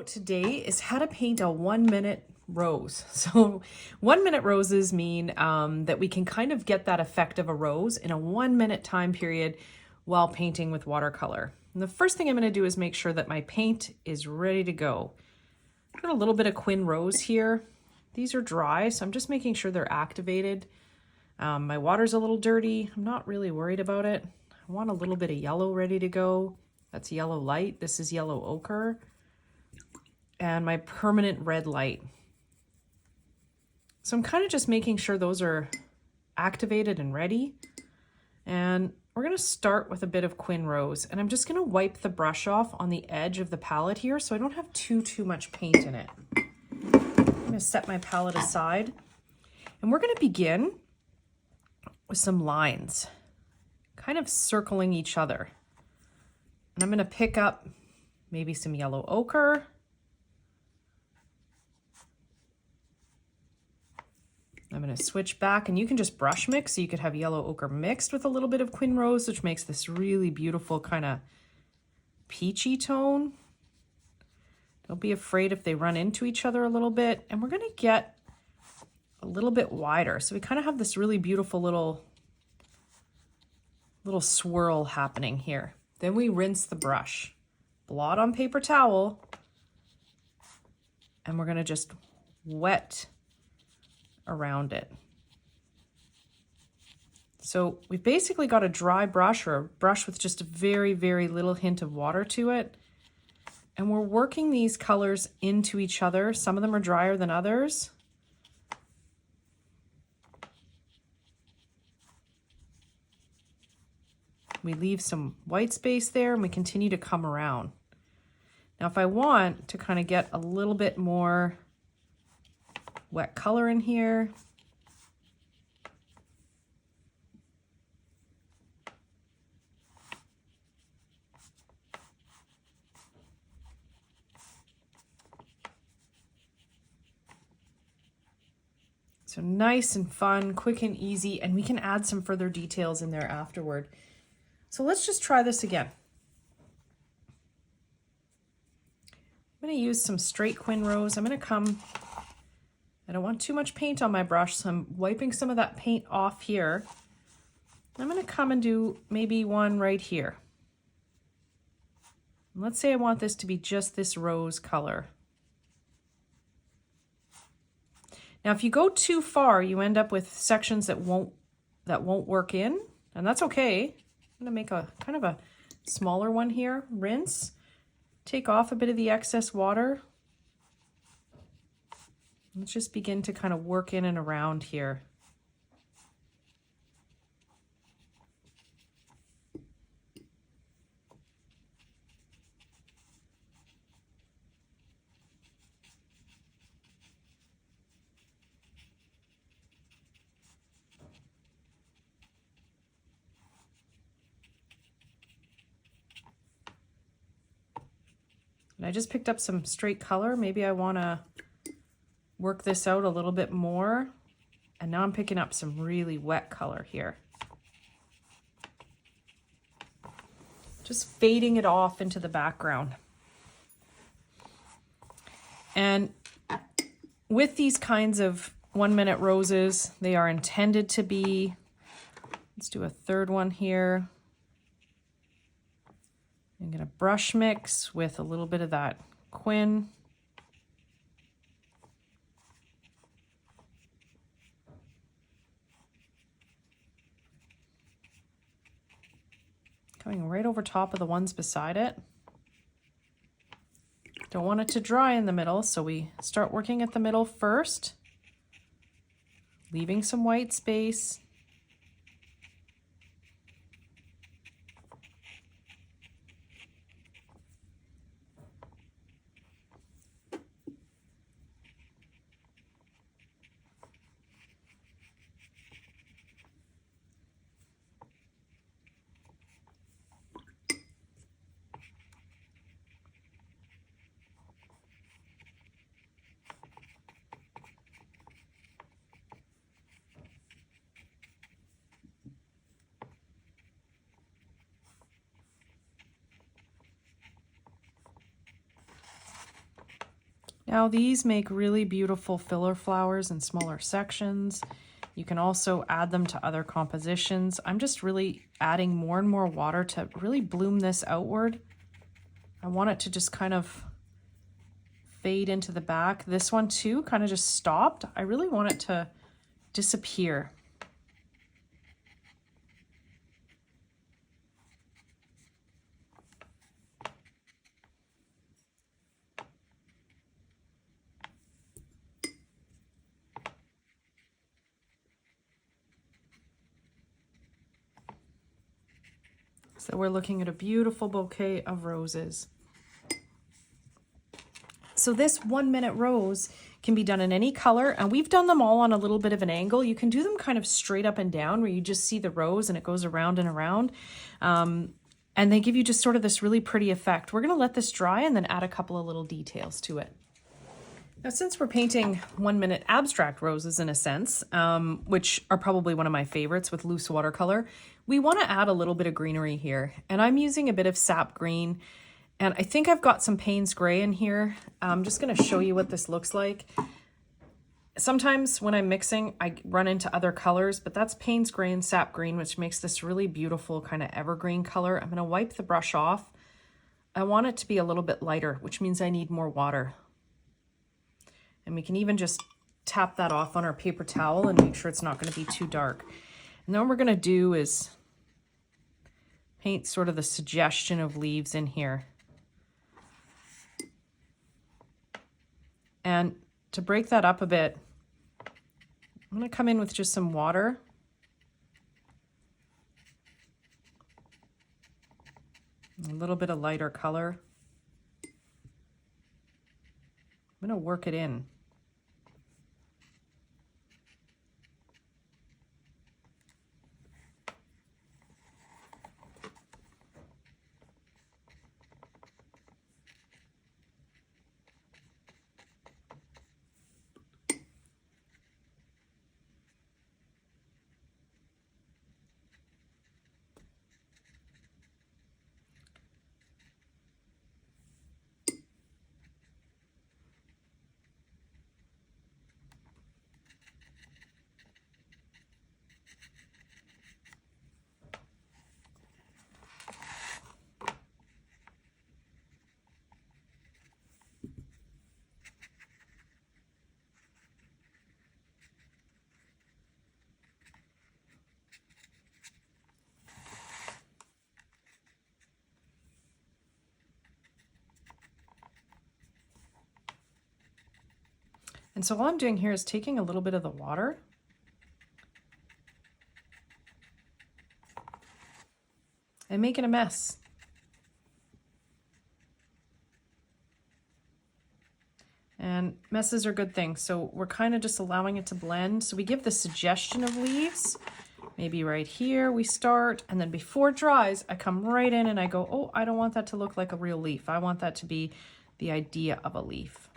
about today is how to paint a 1-minute rose. So 1-minute roses mean that we can kind of get that effect of a rose in a 1-minute time period while painting with watercolor. And the first thing I'm going to do is make sure that my paint is ready to go. I've got a little bit of Quin rose here. These are dry, so I'm just making sure they're activated. My water's a little dirty. I'm not really worried about it. I want a little bit of yellow ready to go. That's yellow light. This is yellow ochre. And my permanent red light. So I'm kind of just making sure those are activated and ready. And we're going to start with a bit of Quin rose. And I'm just going to wipe the brush off on the edge of the palette here so I don't have too much paint in it. I'm going to set my palette aside. And we're going to begin with some lines, kind of circling each other. And I'm going to pick up maybe some yellow ochre. I'm going to switch back, and you can just brush mix. So you could have yellow ochre mixed with a little bit of Quin rose, which makes this really beautiful kind of peachy tone. Don't be afraid if they run into each other a little bit. And we're going to get a little bit wider. So we kind of have this really beautiful little swirl happening here. Then we rinse the brush, blot on paper towel, and we're going to just wet around it. So we've basically got a dry brush, or a brush with just a very, very little hint of water to it. And we're working these colors into each other. Some of them are drier than others. We leave some white space there, and we continue to come around. Now, if I want to kind of get a little bit more wet color in here, so nice and fun, quick and easy, and we can add some further details in there afterward. So let's just try this again. I'm going to use some straight Quin rose. I'm going to come, I don't want too much paint on my brush, so I'm wiping some of that paint off here. I'm going to come and do maybe one right here. And let's say I want this to be just this rose color. Now, if you go too far, you end up with sections that won't work in, and that's okay. I'm going to make a kind of a smaller one here. Rinse, take off a bit of the excess water. Let's just begin to kind of work in and around here. And I just picked up some straight color. Maybe I want to work this out a little bit more. And now I'm picking up some really wet color here. Just fading it off into the background. And with these kinds of 1-minute roses, they are intended to be, let's do a third one here. I'm going to brush mix with a little bit of that Quin. Going right over top of the ones beside it. Don't want it to dry in the middle, so we start working at the middle first, leaving some white space. Now these make really beautiful filler flowers in smaller sections. You can also add them to other compositions. I'm just really adding more and more water to really bloom this outward. I want it to just kind of fade into the back. This one too kind of just stopped. I really want it to disappear. So we're looking at a beautiful bouquet of roses. So this 1 minute rose can be done in any color, and we've done them all on a little bit of an angle. You can do them kind of straight up and down where you just see the rose and it goes around and around. And they give you just sort of this really pretty effect. We're gonna let this dry and then add a couple of little details to it. Now, since we're painting 1 minute abstract roses in a sense, which are probably one of my favorites with loose watercolor, we want to add a little bit of greenery here. And I'm using a bit of sap green, and I think I've got some Payne's gray in here. I'm just going to show you what this looks like. Sometimes when I'm mixing, I run into other colors, but that's Payne's gray and sap green, which makes this really beautiful kind of evergreen color. I'm going to wipe the brush off. I want it to be a little bit lighter, which means I need more water. And we can even just tap that off on our paper towel and make sure it's not going to be too dark. And then what we're going to do is paint sort of the suggestion of leaves in here. And to break that up a bit, I'm going to come in with just some water. A little bit of lighter color. I'm going to work it in. And so all I'm doing here is taking a little bit of the water and making a mess. And messes are good things. So we're kind of just allowing it to blend. So we give the suggestion of leaves. Maybe right here we start, and then before it dries, I come right in and I go, oh, I don't want that to look like a real leaf. I want that to be the idea of a leaf.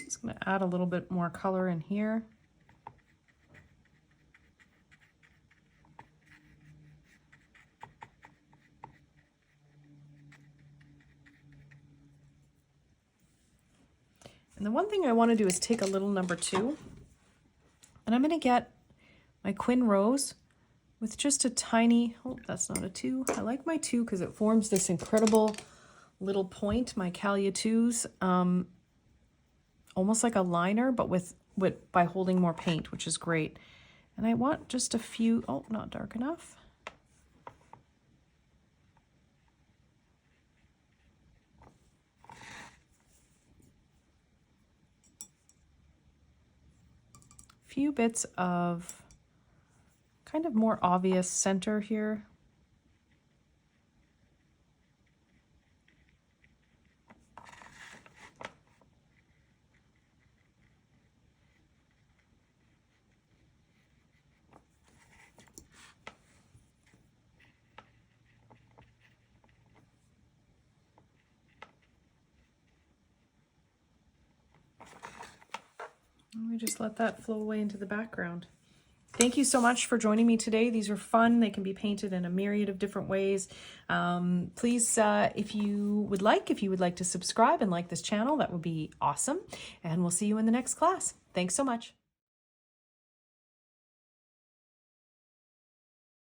Just going to add a little bit more color in here. And the one thing I want to do is take a little number 2, and I'm going to get my Quin rose with just a tiny, oh, that's not a 2. I like my 2 because it forms this incredible little point, my Callia 2s, almost like a liner, but with by holding more paint, which is great. And I want just a few, oh, not dark enough. Few bits of kind of more obvious center here. And we just let that flow away into the background. Thank you so much for joining me today. These are fun. They can be painted in a myriad of different ways. Please, if you would like to subscribe and like this channel, that would be awesome. And we'll see you in the next class. Thanks so much.